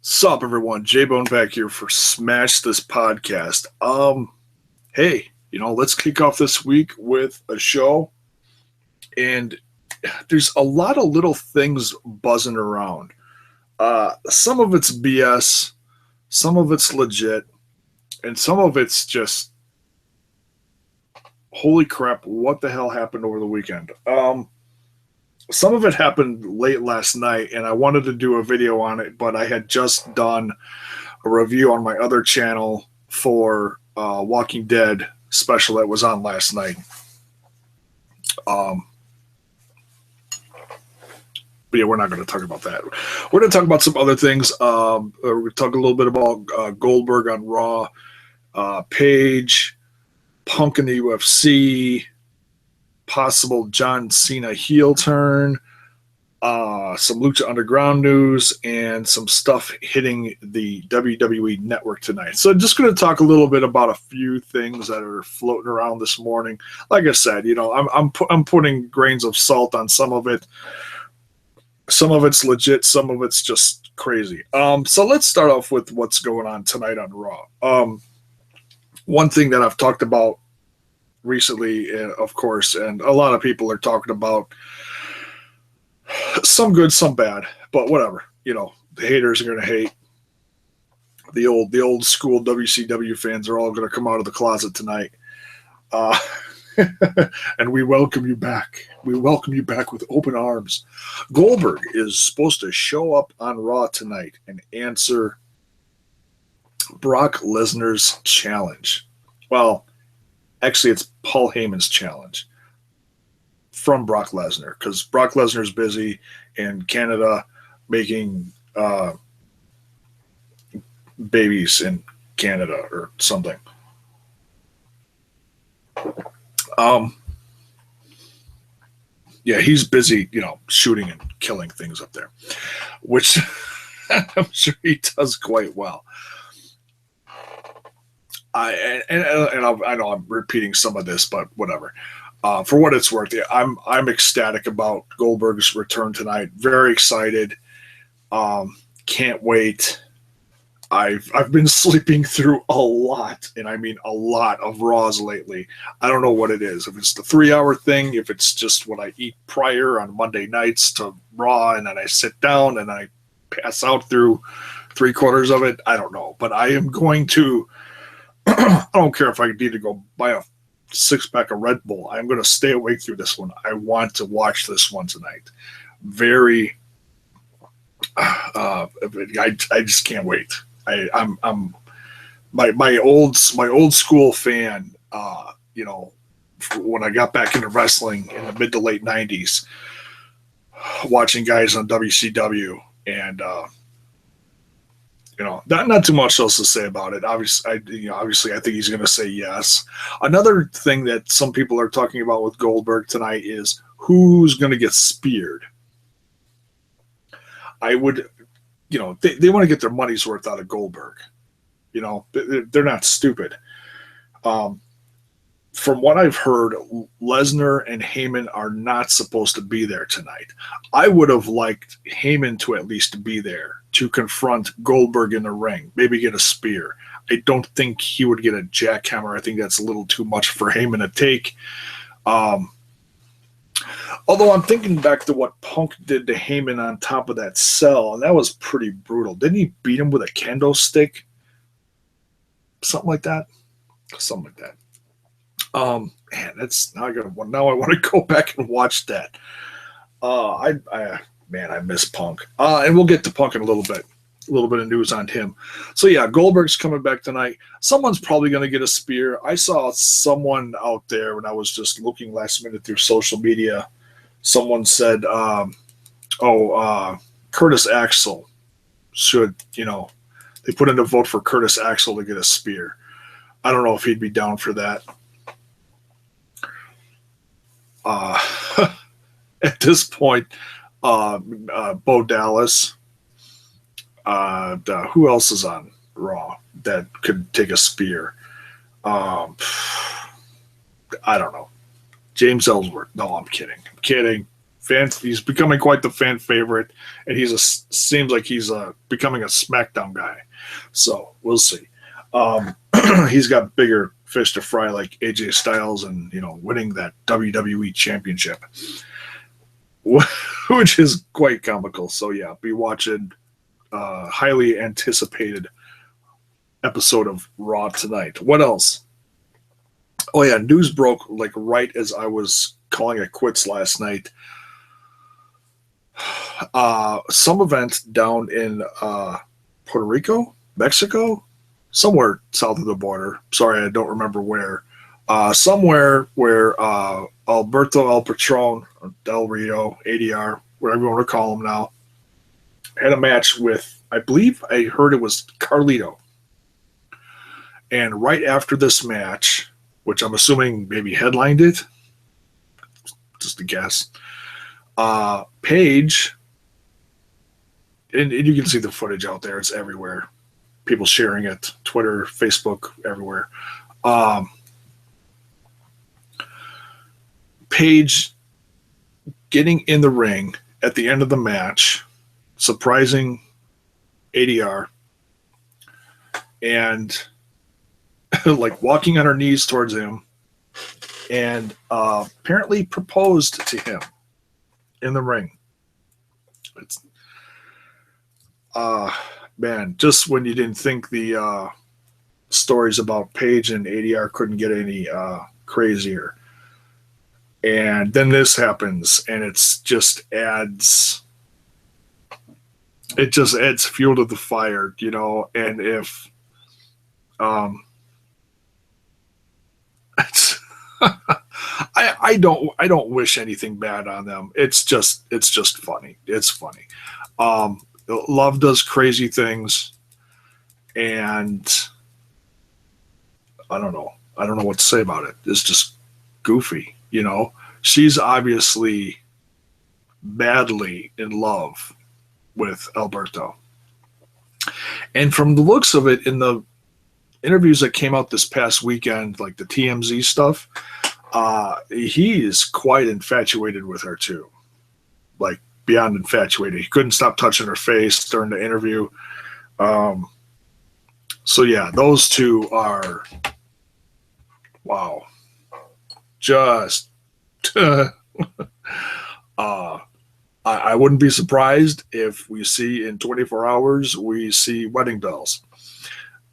Sup, everyone? J-Bone back here for Smash This Podcast. Hey, let's kick off this week with a show. And there's a lot of little things buzzing around. Some of it's BS, some of it's legit, and some of it's just, holy crap, what the hell happened over the weekend? Some of it happened late last night, and I wanted to do a video on it, but I had just done a review on my other channel for Walking Dead special that was on last night. But yeah, we're not going to talk about that. We're going to talk about some other things. We're going to talk a little bit about Goldberg on Raw, Paige, Punk in the UFC, possible John Cena heel turn, some Lucha Underground news, and some stuff hitting the WWE Network tonight. So just going to talk a little bit about a few things that are floating around this morning. Like I said, I'm putting grains of salt on some of it. Some of it's legit, some of it's just crazy. So let's start off with what's going on tonight on Raw. One thing that I've talked about recently, of course, and a lot of people are talking about, some good, some bad, but whatever. The haters are going to hate. The old school WCW fans are all going to come out of the closet tonight. And we welcome you back. We welcome you back with open arms. Goldberg is supposed to show up on Raw tonight and answer Brock Lesnar's challenge. Well, actually, it's Paul Heyman's challenge from Brock Lesnar, because Brock Lesnar's busy in Canada making babies in Canada or something. Yeah, he's busy, shooting and killing things up there, which I'm sure he does quite well. I know I'm repeating some of this, but whatever. For what it's worth, I'm ecstatic about Goldberg's return tonight. Very excited. Can't wait. I've been sleeping through a lot, and I mean a lot of Raws lately. I don't know what it is. If it's the 3-hour thing, if it's just what I eat prior on Monday nights to Raw, and then I sit down and I pass out through 3/4 of it. I don't know, but I am going to. I don't care if I need to go buy a 6-pack of Red Bull. I'm going to stay awake through this one. I want to watch this one tonight. Very. I just can't wait. I'm my old school fan. When I got back into wrestling in the mid to late '90s, watching guys on WCW, and not too much else to say about it. Obviously, I think he's going to say yes. Another thing that some people are talking about with Goldberg tonight is who's going to get speared. I would. They want to get their money's worth out of Goldberg. They're not stupid. From what I've heard, Lesnar and Heyman are not supposed to be there tonight. I would have liked Heyman to at least be there to confront Goldberg in the ring, maybe get a spear. I don't think he would get a jackhammer. I think that's a little too much for Heyman to take. Although I'm thinking back to what Punk did to Heyman on top of that cell, and that was pretty brutal. Didn't he beat him with a kendo stick? Something like that. Man, that's now I want to go back and watch that. I miss Punk. And we'll get to Punk in a little bit. A little bit of news on him. So yeah, Goldberg's coming back tonight. Someone's probably going to get a spear. I saw someone out there when I was just looking last minute through social media. Someone said, Curtis Axel should, they put in a vote for Curtis Axel to get a spear. I don't know if he'd be down for that. At this point, Bo Dallas. Who else is on Raw that could take a spear? I don't know. James Ellsworth. No, I'm kidding. He's becoming quite the fan favorite, and seems like he's becoming a SmackDown guy. So we'll see. He's got bigger fish to fry, like AJ Styles, and winning that WWE Championship, which is quite comical. So yeah, be watching highly anticipated episode of Raw tonight. What else? Oh yeah, news broke like right as I was calling it quits last night. Some event down in Puerto Rico, Mexico, somewhere south of the border. Sorry, I don't remember where. Somewhere where Alberto El Patron, Del Rio, ADR, whatever you want to call him now, had a match with, I believe I heard it was Carlito. And right after this match, which I'm assuming maybe headlined it, just a guess, Paige, and you can see the footage out there. It's everywhere. People sharing it, Twitter, Facebook, everywhere. Paige getting in the ring at the end of the match, surprising ADR, and like walking on her knees towards him, and apparently proposed to him in the ring. It's man, just when you didn't think the stories about Paige and ADR couldn't get any crazier. And then this happens, and it just adds fuel to the fire, and if it's I don't wish anything bad on them. It's just funny. It's funny. Love does crazy things, and I don't know what to say about it. It's just goofy. She's obviously madly in love with Alberto. And from the looks of it, in the interviews that came out this past weekend, like the TMZ stuff, he is quite infatuated with her too. Like beyond infatuated. He couldn't stop touching her face during the interview. So yeah, those two are, wow. Just I wouldn't be surprised if we see in 24 hours we see wedding bells,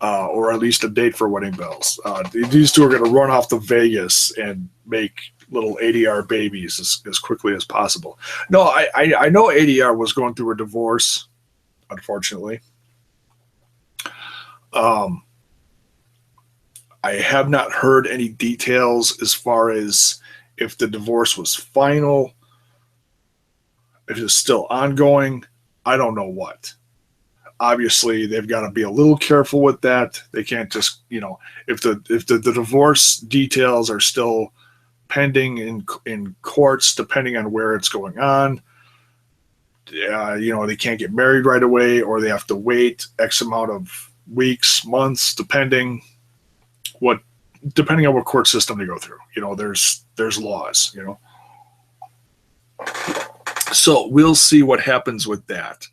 or at least a date for wedding bells. These two are going to run off to Vegas and make little ADR babies as quickly as possible. No, I know ADR was going through a divorce, unfortunately. I have not heard any details as far as if the divorce was final, if it's still ongoing. I don't know what. Obviously, they've got to be a little careful with that. They can't just, if the divorce details are still pending in courts, depending on where it's going on, they can't get married right away, or they have to wait X amount of weeks, months, depending on what court system they go through. There's laws, So we'll see what happens with that.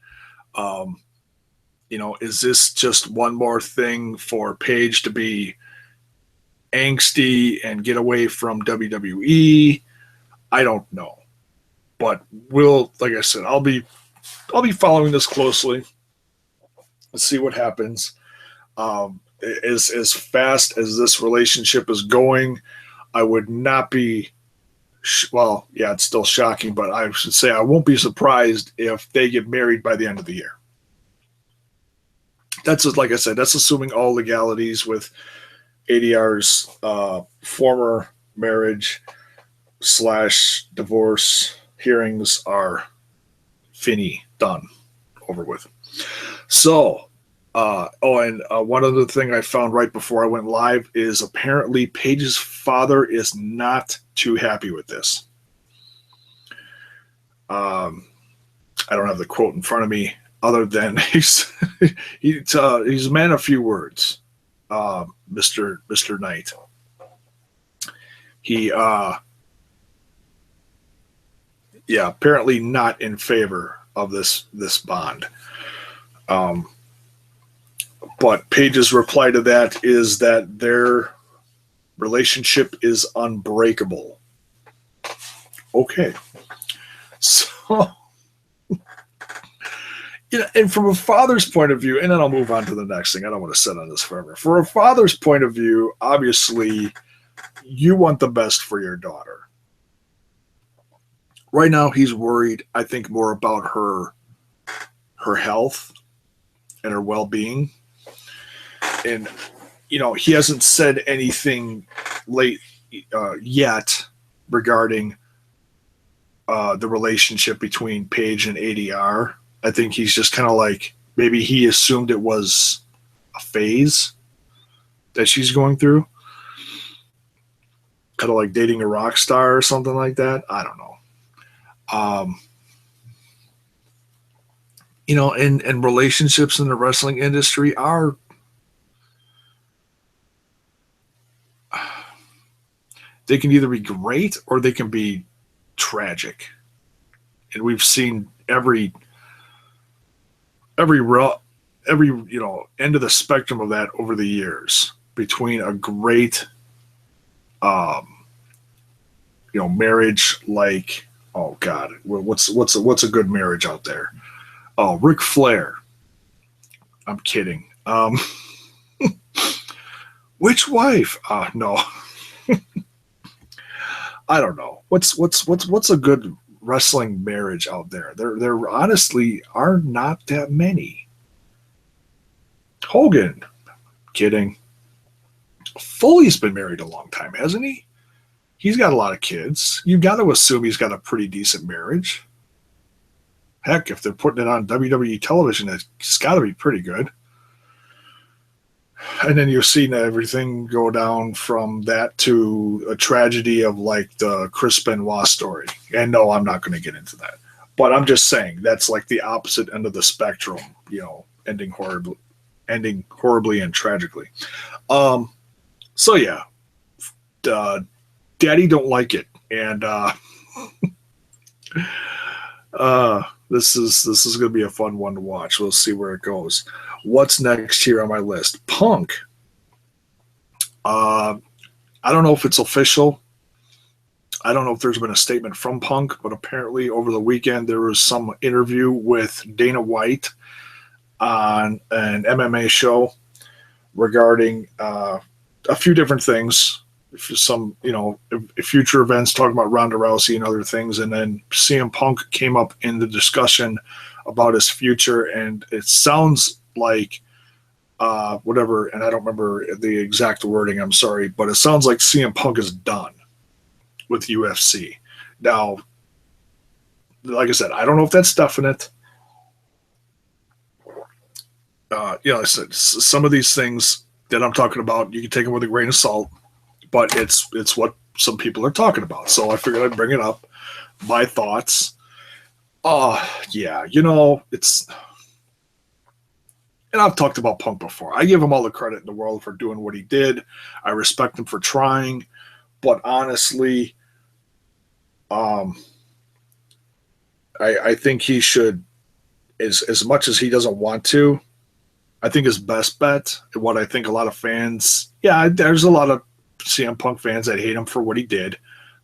Is this just one more thing for Paige to be angsty and get away from WWE? I don't know. But like I said, I'll be following this closely. Let's see what happens. As fast as this relationship is going, I would not be, well, yeah, it's still shocking, but I should say I won't be surprised if they get married by the end of the year. That's just, like I said, that's assuming all legalities with ADR's former marriage / divorce hearings are done, over with. So, and one other thing I found right before I went live is apparently Paige's father is not too happy with this. I don't have the quote in front of me, other than he's a man of few words, Mr. Knight. yeah, apparently not in favor of this bond. Um, but Paige's reply to that is that their relationship is unbreakable. Okay, so and from a father's point of view, and then I'll move on to the next thing. I don't want to sit on this forever. For a father's point of view, obviously, you want the best for your daughter. Right now, he's worried, I think, more about her health and her well-being. And, he hasn't said anything yet regarding the relationship between Paige and ADR. I think he's just kind of like, maybe he assumed it was a phase that she's going through. Kind of like dating a rock star or something like that. I don't know. And relationships in the wrestling industry they can either be great or they can be tragic. And we've seen every end of the spectrum of that over the years, between a great marriage, like, oh God, what's a good marriage out there? Oh, Ric Flair. I'm kidding. Which wife? No. I don't know. What's a good wrestling marriage out there? There honestly are not that many. Hogan. Kidding. Foley's been married a long time, hasn't he? He's got a lot of kids. You've got to assume he's got a pretty decent marriage. Heck, if they're putting it on WWE television, it's got to be pretty good. And then you've seen everything go down from that to a tragedy of like the Chris Benoit story. And no, I'm not going to get into that. But I'm just saying that's like the opposite end of the spectrum, ending horribly and tragically. So yeah, Daddy don't like it, and this is going to be a fun one to watch. We'll see where it goes. What's next here on my list? Punk. I don't know if it's official. I don't know if there's been a statement from Punk, but apparently over the weekend there was some interview with Dana White on an MMA show regarding a few different things. Some, future events, talking about Ronda Rousey and other things. And then CM Punk came up in the discussion about his future, and it sounds like whatever, and I don't remember the exact wording, I'm sorry, but it sounds like CM Punk is done with UFC. Now, like I said, I don't know if that's definite. I said some of these things that I'm talking about, you can take them with a grain of salt, but it's what some people are talking about. So I figured I'd bring it up. My thoughts. Yeah, it's, and I've talked about Punk before. I give him all the credit in the world for doing what he did. I respect him for trying, but honestly, I think he should, as much as he doesn't want to, I think his best bet, what I think a lot of fans, there's a lot of CM Punk fans that hate him for what he did,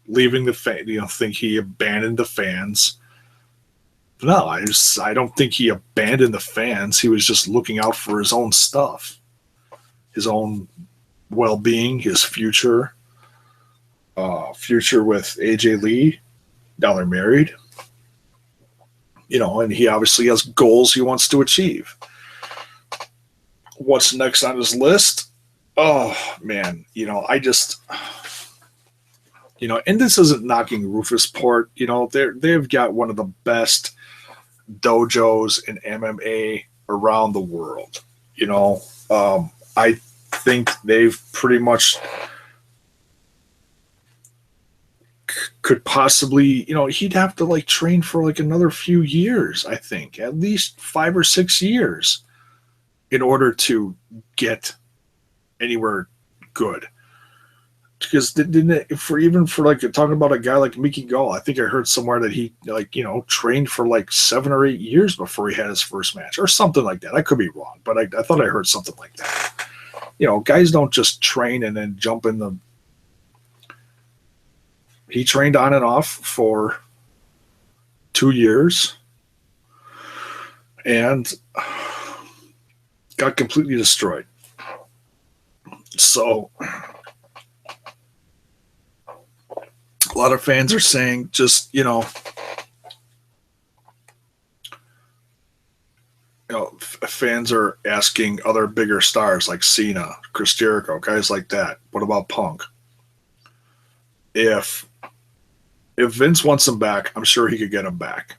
leaving the think he abandoned the fans. No, I don't think he abandoned the fans. He was just looking out for his own stuff, his own well-being, his future with AJ Lee. Now they're married, and he obviously has goals he wants to achieve. What's next on his list? Oh man, I just, and this isn't knocking Rufusport. They've got one of the best dojos in MMA around the world. I think they've pretty much could possibly, he'd have to train for another few years. I think at least 5 or 6 years in order to get anywhere good. because didn't it, for like talking about a guy like Mickey Gall, I think I heard somewhere that he trained for like 7 or 8 years before he had his first match or something like that. I could be wrong, but I thought I heard something like that. Guys don't just train and then jump in the. He trained on and off for 2 years and got completely destroyed. So a lot of fans are saying just, fans are asking other bigger stars like Cena, Chris Jericho, guys like that. What about Punk? If Vince wants him back, I'm sure he could get him back.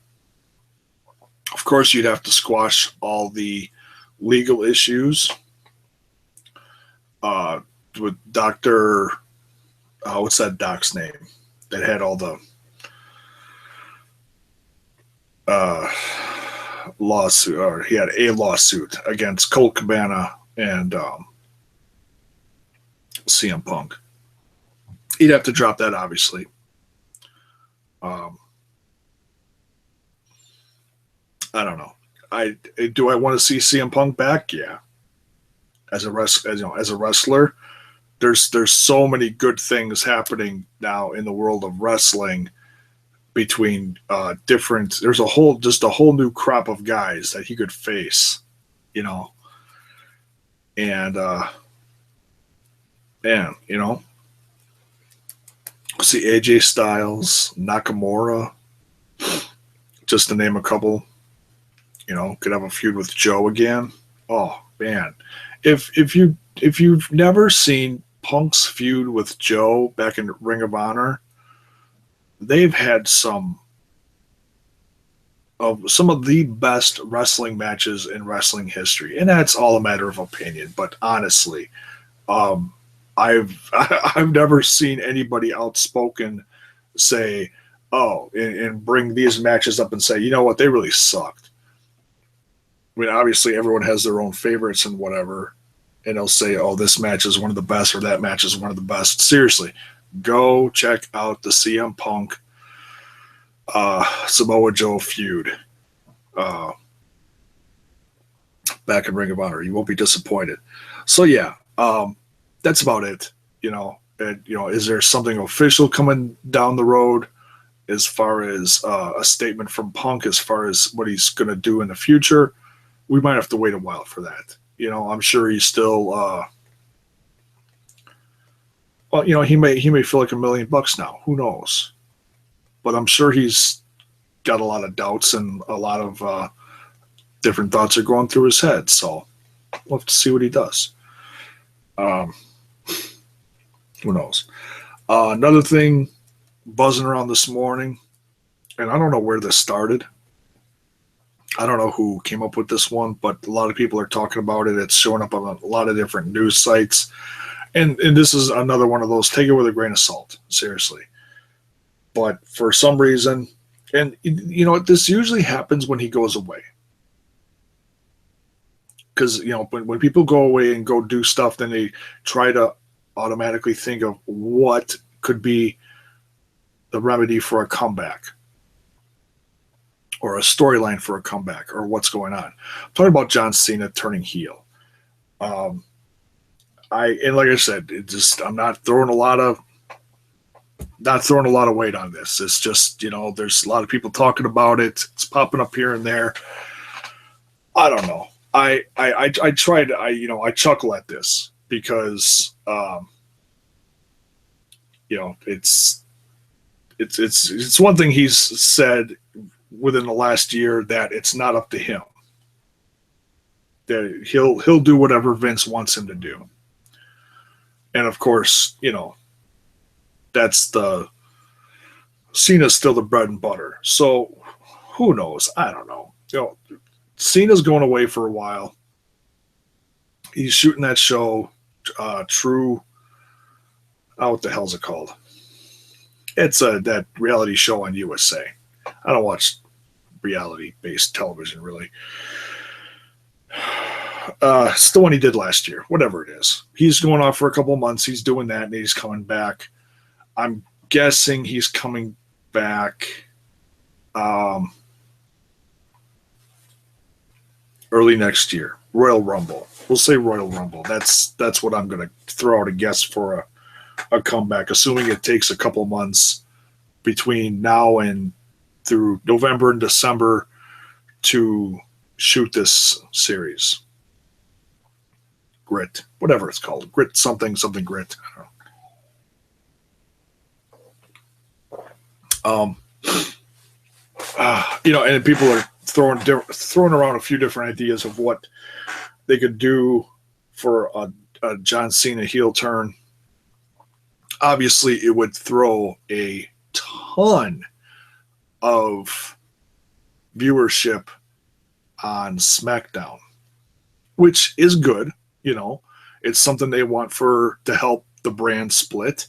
Of course, you'd have to squash all the legal issues with Dr. What's that doc's name that had all the lawsuit, or he had a lawsuit against Colt Cabana and CM Punk. He'd have to drop that, obviously. I don't know. Do I want to see CM Punk back? Yeah. As a wrestler, there's so many good things happening now in the world of wrestling between different. There's a whole new crop of guys that he could face, and see AJ Styles, Nakamura, just to name a couple. Could have a feud with Joe again. Oh man, if you've never seen Punk's feud with Joe back in Ring of Honor, they've had some of the best wrestling matches in wrestling history, and that's all a matter of opinion. But honestly, I've never seen anybody outspoken say, "Oh," and bring these matches up and say, "You know what? They really sucked." I mean, obviously, everyone has their own favorites and whatever, and they'll say, "Oh, this match is one of the best," or "That match is one of the best." Seriously, go check out the CM Punk Samoa Joe feud back in Ring of Honor. You won't be disappointed. So yeah, that's about it. Is there something official coming down the road as far as a statement from Punk as far as what he's going to do in the future? We might have to wait a while for that. I'm sure he's still. He may feel like $1 million now. Who knows? But I'm sure he's got a lot of doubts and a lot of different thoughts are going through his head. So we'll have to see what he does. Who knows? Another thing buzzing around this morning, and I don't know where this started. I don't know who came up with this one, but a lot of people are talking about it. It's showing up on a lot of different news sites. And this is another one of those, take it with a grain of salt, seriously. But for some reason, and this usually happens when he goes away. Because, when people go away and go do stuff, then they try to automatically think of what could be the remedy for a comeback or a storyline for a comeback or what's going on. I'm talking about John Cena turning heel. And like I said, I'm not throwing a lot of weight on this. It's just, there's a lot of people talking about it. It's popping up here and there. I don't know. I chuckle at this because, it's one thing he's said within the last year that it's not up to him. That he'll do whatever Vince wants him to do. And of course, that's Cena's still the bread and butter. So who knows? I don't know. Cena's going away for a while. He's shooting that show, True. Oh, what the hell's it called? It's that reality show on USA. I don't watch reality-based television, really. It's the one he did last year, whatever it is. He's going off for a couple months. He's doing that, and he's coming back. I'm guessing he's coming back early next year. Royal Rumble. We'll say Royal Rumble. That's what I'm going to throw out a guess for a comeback, assuming it takes a couple months between now and through November and December to shoot this series. Grit, whatever it's called. Grit something grit. I don't know. And people are throwing around a few different ideas of what they could do for a John Cena heel turn. Obviously, it would throw a ton of viewership on SmackDown, which is good. It's something they want to help the brand split.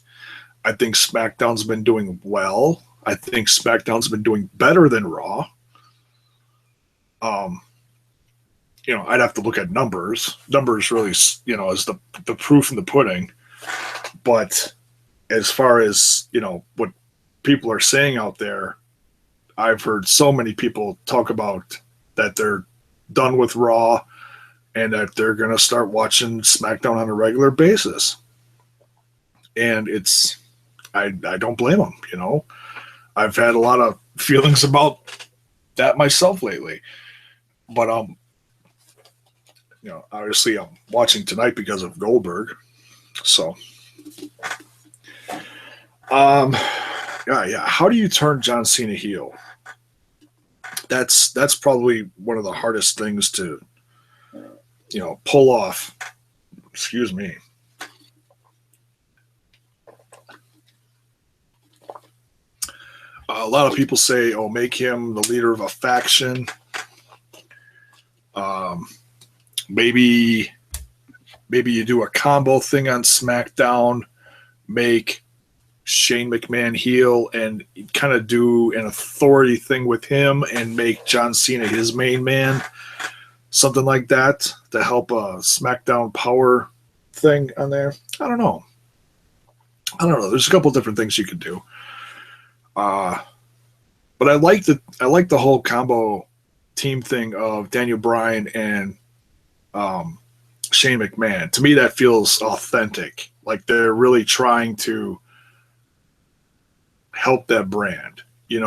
I think SmackDown's been doing well. I think SmackDown's been doing better than Raw. I'd have to look at numbers. Numbers really, is the proof in the pudding. But as far as, what people are saying out there, I've heard so many people talk about that they're done with Raw and that they're going to start watching SmackDown on a regular basis. And I don't blame them, I've had a lot of feelings about that myself lately. But, obviously I'm watching tonight because of Goldberg. So, yeah. How do you turn John Cena heel? That's probably one of the hardest things to, pull off. Excuse me. A lot of people say, make him the leader of a faction. Maybe you do a combo thing on SmackDown, make Shane McMahon heel and kind of do an authority thing with him and make John Cena his main man. Something like that to help a SmackDown power thing on there. I don't know. There's a couple different things you could do. But I like the whole combo team thing of Daniel Bryan and Shane McMahon. To me, that feels authentic. Like they're really trying to help that brand, I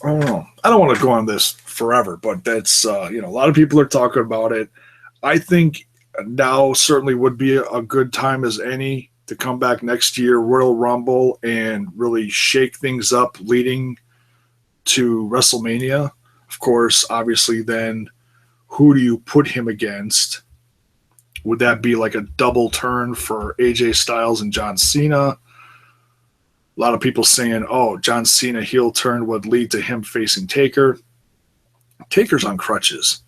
don't know. I don't want to go on this forever, but that's, a lot of people are talking about it. I think now certainly would be a good time as any to come back next year, Royal Rumble, and really shake things up leading to WrestleMania. Of course, obviously then who do you put him against? Would that be like a double turn for AJ Styles and John Cena? A lot of people saying, John Cena heel turn would lead to him facing Taker. Taker's on crutches.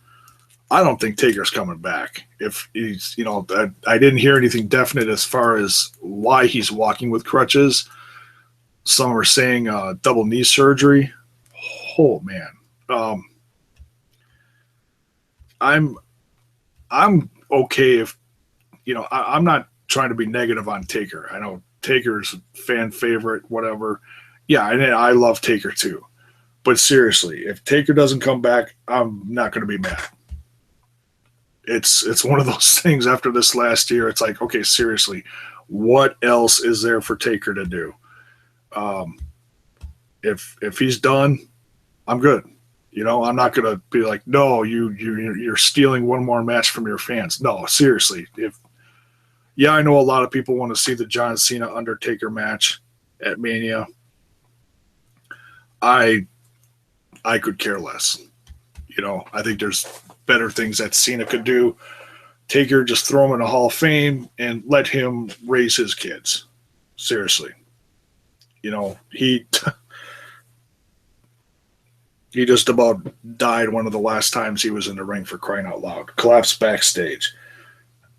I don't think Taker's coming back. If he's, I didn't hear anything definite as far as why he's walking with crutches. Some are saying double knee surgery. Oh man. I'm okay if, I'm not trying to be negative on Taker. I know Taker's fan favorite, whatever. Yeah, I love Taker too. But seriously, if Taker doesn't come back, I'm not going to be mad. It's one of those things after this last year. It's like, okay, seriously, what else is there for Taker to do? If he's done, I'm good. I'm not going to be like, no, you're stealing one more match from your fans. No, seriously. I know a lot of people want to see the John Cena Undertaker match at Mania. I could care less. I think there's better things that Cena could do. Taker, just throw him in the Hall of Fame and let him raise his kids. Seriously. He just about died one of the last times he was in the ring, for crying out loud. Collapsed backstage.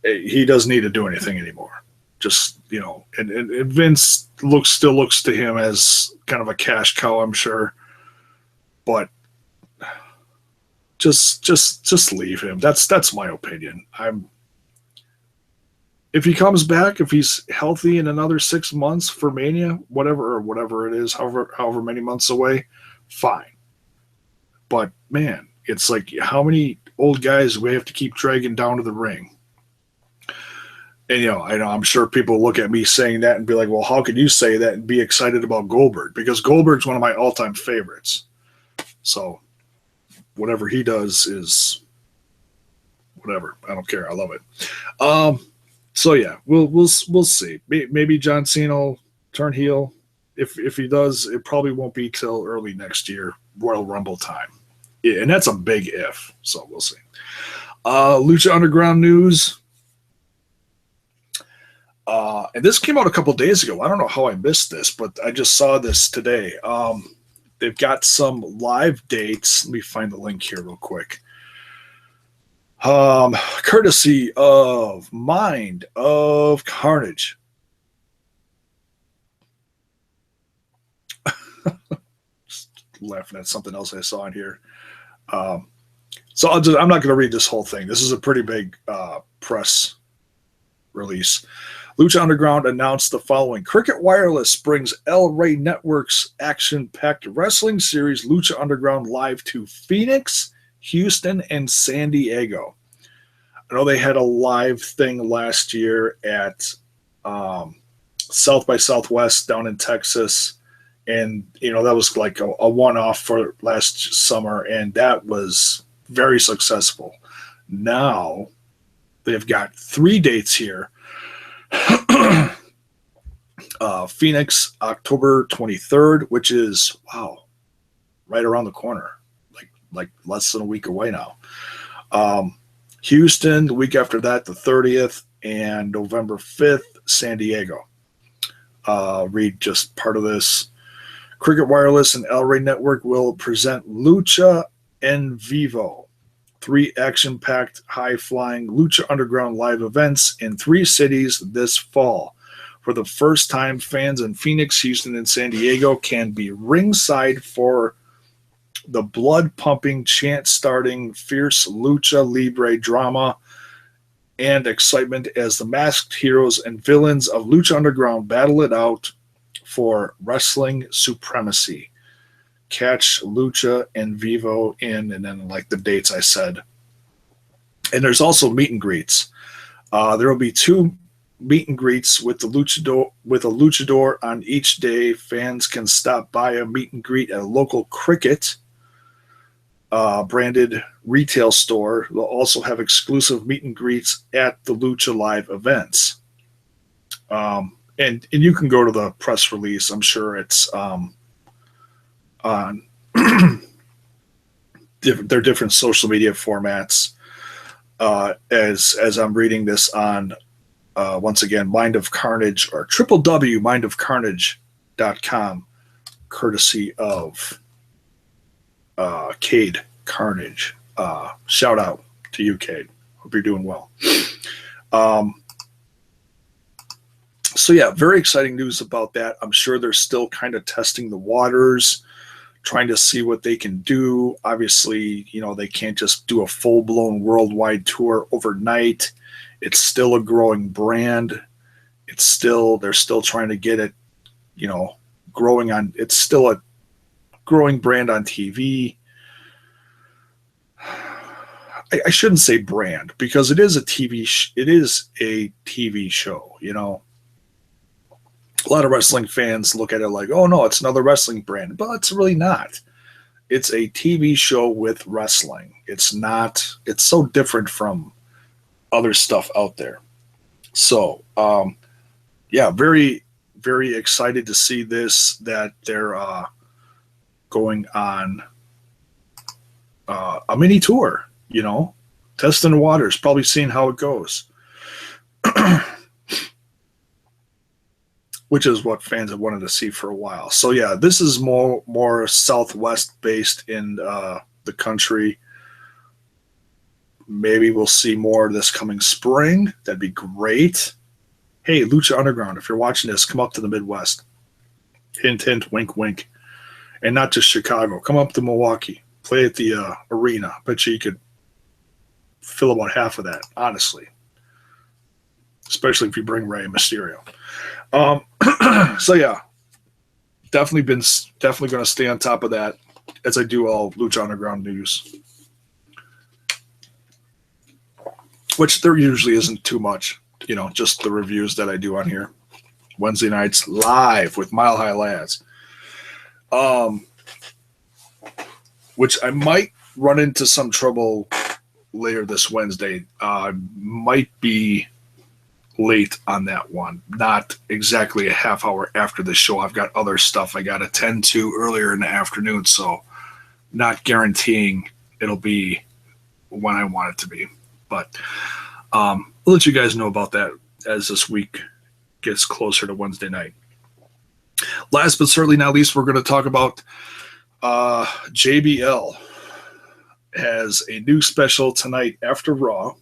He doesn't need to do anything anymore. Just, and Vince still looks to him as kind of a cash cow, I'm sure. But Just leave him. That's my opinion. If he comes back, if he's healthy in another 6 months for Mania, whatever it is, however many months away, fine. But man, it's like, how many old guys we have to keep dragging down to the ring? And I know I'm sure people look at me saying that and be like, well, how could you say that and be excited about Goldberg? Because Goldberg's one of my all-time favorites. So whatever he does is whatever. I don't care. I love it. So yeah, we'll see. Maybe John Cena will turn heel. If he does, it probably won't be till early next year, Royal Rumble time. Yeah, and that's a big if. So we'll see. Lucha Underground news. And this came out a couple days ago. I don't know how I missed this, but I just saw this today. They've got some live dates. Let me find the link here real quick. Courtesy of Mind of Carnage. Just laughing at something else I saw in here. So I'm not going to read this whole thing. This is a pretty big press release. Lucha Underground announced the following. Cricket Wireless brings El Rey Network's action-packed wrestling series Lucha Underground live to Phoenix, Houston, and San Diego. I know they had a live thing last year at South by Southwest down in Texas, and that was like a one-off for last summer, and that was very successful. Now they've got 3 dates here. Phoenix, October 23rd, which is right around the corner, like less than a week away now. Houston, the week after that, the 30th, and November 5th, San Diego. Read just part of this. Cricket Wireless and El Rey Network will present Lucha en Vivo, 3 action-packed, high-flying Lucha Underground live events in 3 cities this fall. For the first time, fans in Phoenix, Houston, and San Diego can be ringside for the blood-pumping, chant-starting, fierce Lucha Libre drama and excitement as the masked heroes and villains of Lucha Underground battle it out for wrestling supremacy. Catch Lucha en Vivo in, and then like the dates I said. And there's also meet and greets. There will be 2 meet and greets with a luchador on each day. Fans can stop by a meet and greet at a local Cricket branded retail store. They'll also have exclusive meet and greets at the Lucha Live events. And you can go to the press release. I'm sure it's on their different social media formats. As I'm reading this on once again, Mind of Carnage or www.mindofcarnage.com, courtesy of Cade Carnage. Shout out to you, Cade. Hope you're doing well. So yeah, very exciting news about that. I'm sure they're still kind of testing the waters, trying to see what they can do. Obviously, they can't just do a full-blown worldwide tour overnight. It's still a growing brand. They're still trying to get it, growing on. It's still a growing brand on TV. I shouldn't say brand because it is a TV. It is a TV show. A lot of wrestling fans look at it like, oh no, it's another wrestling brand, but it's really not. It's a TV show with wrestling. It's not. It's so different from other stuff out there. So, yeah, very, very excited to see this, that they're going on a mini tour, testing the waters, probably seeing how it goes. Which is what fans have wanted to see for a while. So yeah, this is more Southwest based in the country. Maybe we'll see more of this coming spring. That'd be great. Hey, Lucha Underground, if you're watching this, come up to the Midwest. Hint, hint, wink, wink. And not just Chicago. Come up to Milwaukee. play at the arena. Bet you could fill about half of that, honestly. Especially if you bring Rey Mysterio. So yeah, definitely going to stay on top of that as I do all Lucha Underground news, which there usually isn't too much. Just the reviews that I do on here. Wednesday nights live with Mile High Lads. Which I might run into some trouble later this Wednesday. Might be late on that one. Not exactly a half hour after the show. I've got other stuff I got to tend to earlier in the afternoon, so not guaranteeing it'll be when I want it to be. But I'll let you guys know about that as this week gets closer to Wednesday night. Last but certainly not least, we're going to talk about JBL has a new special tonight after Raw.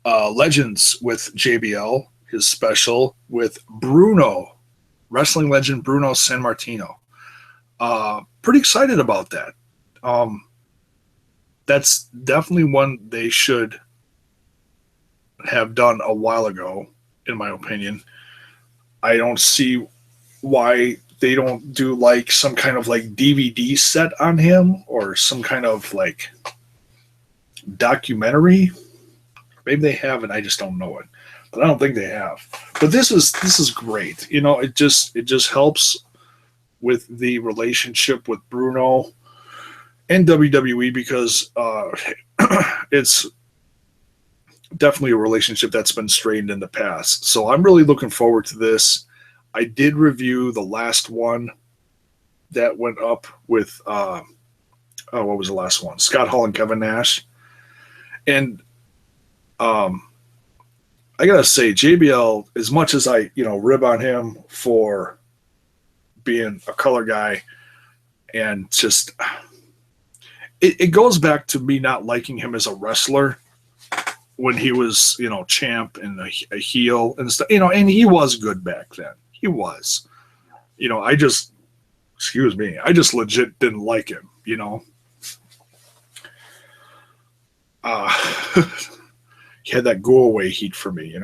Legends with JBL, his special with Bruno, wrestling legend Bruno Sammartino. Pretty excited about that. That's definitely one they should have done a while ago, in my opinion. I don't see why they don't do like some kind of like DVD set on him or some kind of like documentary. Maybe they have and I just don't know it, but I don't think they have. But this is great. It just helps with the relationship with Bruno and WWE because it's definitely a relationship that's been strained in the past. So I'm really looking forward to this. I did review the last one that went up with what was the last one? Scott Hall and Kevin Nash. And I gotta say, JBL, as much as I, rib on him for being a color guy and just it goes back to me not liking him as a wrestler when he was, champ and a heel and stuff, and he was good back then. He was. I just legit didn't like him, he had that go away heat for me,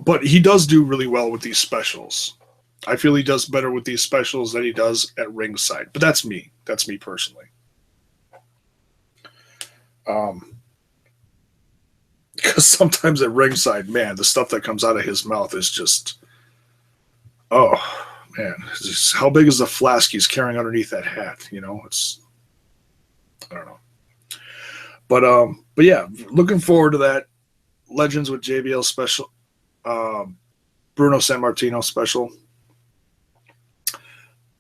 but he does do really well with these specials. I feel he does better with these specials than he does at ringside, but that's me personally. Because sometimes at ringside, man, the stuff that comes out of his mouth is just, oh man, how big is the flask he's carrying underneath that hat? It's, I don't know. But yeah, looking forward to that. Legends with JBL special, Bruno Sammartino special.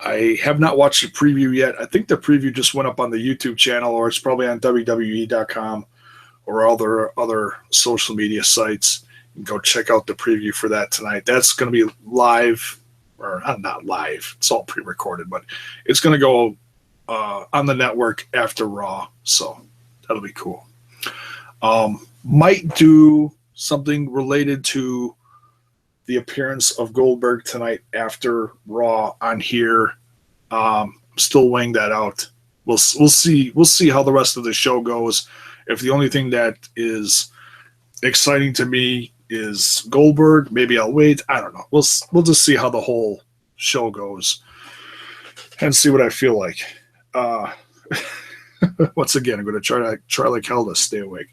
I have not watched the preview yet. I think the preview just went up on the YouTube channel, or it's probably on WWE.com or other social media sites. You can go check out the preview for that tonight. That's going to be live, or not live. It's all pre-recorded, but it's going to go on the network after Raw, so that'll be cool. Might do something related to the appearance of Goldberg tonight after Raw on here. Still weighing that out. We'll see how the rest of the show goes. If the only thing that is exciting to me is Goldberg, maybe I'll wait. I don't know. We'll just see how the whole show goes and see what I feel like. Once again, I'm going to try like hell to stay awake.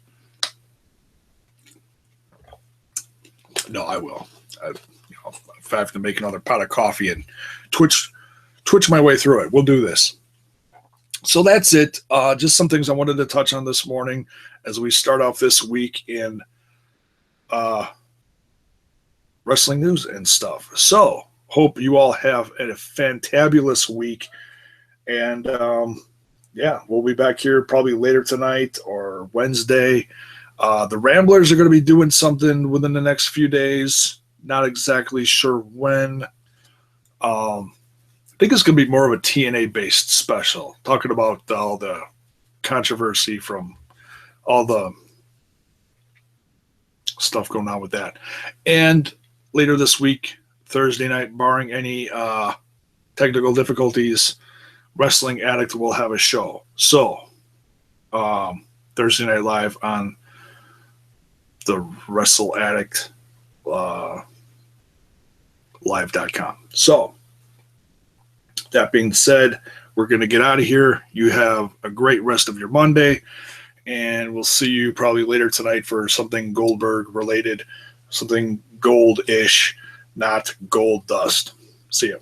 No, I will. If I have to make another pot of coffee and twitch my way through it, we'll do this. So that's it. Just some things I wanted to touch on this morning as we start off this week in wrestling news and stuff. So hope you all have a fantabulous week. And yeah, we'll be back here probably later tonight or Wednesday. The Ramblers are going to be doing something within the next few days. Not exactly sure when. I think it's going to be more of a TNA-based special, talking about all the controversy from all the stuff going on with that. And later this week, Thursday night, barring any technical difficulties, Wrestling Addict will have a show. So, Thursday Night Live on the Wrestle Addict live.com. So, that being said, we're going to get out of here. You have a great rest of your Monday, and we'll see you probably later tonight for something Goldberg related, something gold-ish, not gold dust. See you.